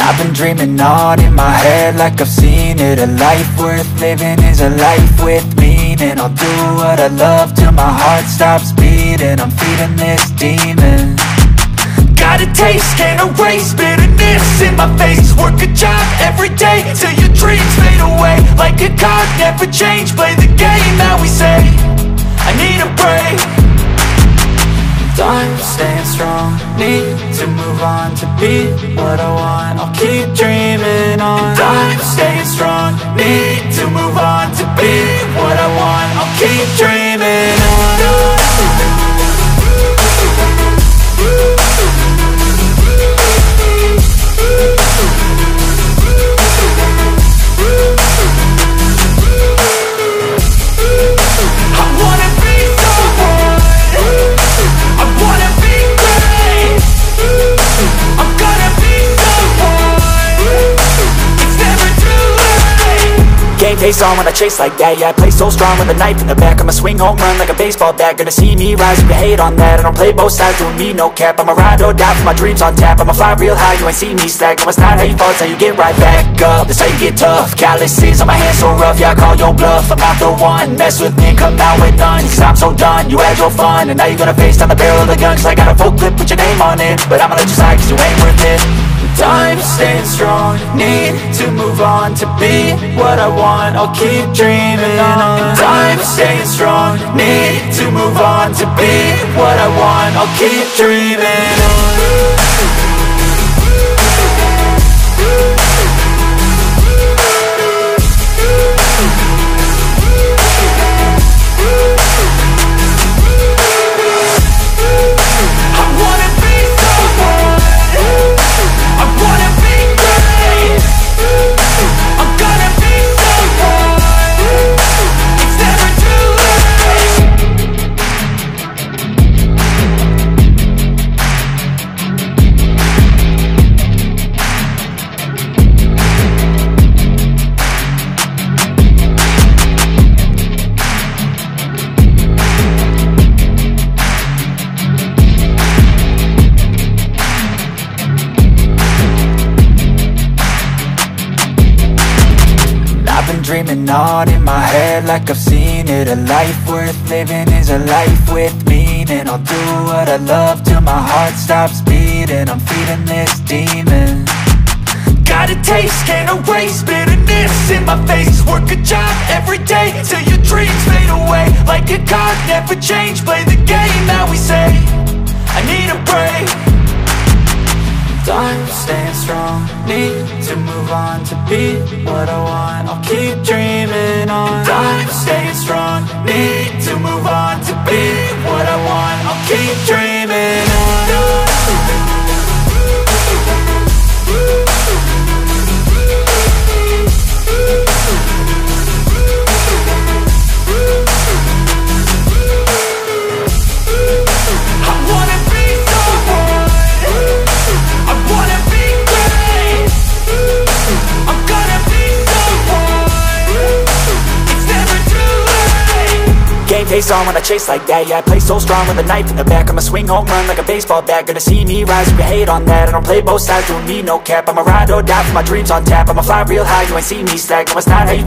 I've been dreaming on in my head like I've seen it. A life worth living is a life with meaning. I'll do what I love till my heart stops beating. I'm feeding this demon. Got a taste, can't erase bitterness in my face. Work a job every day till your dreams fade away. Like a card, never change, play the game that we say. I need a break. I'm staying strong, need to move on to be what I want. I'll keep dreaming on. I'm staying strong, need to move on to be what I want. I'll keep dreaming on. Face on when I chase like that. Yeah, I play so strong with a knife in the back. I'ma swing home run like a baseball bat. Gonna see me rise, you can hate on that. I don't play both sides, doing me no cap. I'ma ride or die for my dreams on tap. I'ma fly real high, you ain't see me slack. No, it's not how you fall, it's how you get right back up. That's how you get tough. Calluses on my hands so rough, yeah, I call your bluff. I'm not the one, mess with me, come out with none. Cause I'm so done, you had your fun. And now you're gonna face down the barrel of the gun. Cause I got a full clip, put your name on it. But I'ma let you slide cause you ain't worth it. I'm staying strong, need to move on to be what I want. I'll keep dreaming on. I'm staying strong, need to move on to be what I want. I'll keep dreaming on. Dreaming on in my head like I've seen it. A life worth living is a life with meaning. I'll do what I love till my heart stops beating. I'm feeding this demon. Got a taste, can't erase bitterness in my face. Work a job every day till your dreams fade away. Like a card, never change, play the game that we say. I need a break. I'm staying strong, need to move on to be what I want. I'll keep dreaming on. I'm staying strong, need to move on to be what I want. I'll keep dreaming on. Face on when I chase like that. Yeah, I play so strong with a knife in the back. I'ma swing home run like a baseball bat. Gonna see me rise, you can hate on that. I don't play both sides, doing me no cap. I'ma ride or die for my dreams on tap. I'ma fly real high, you ain't see me slack. No, it's not how you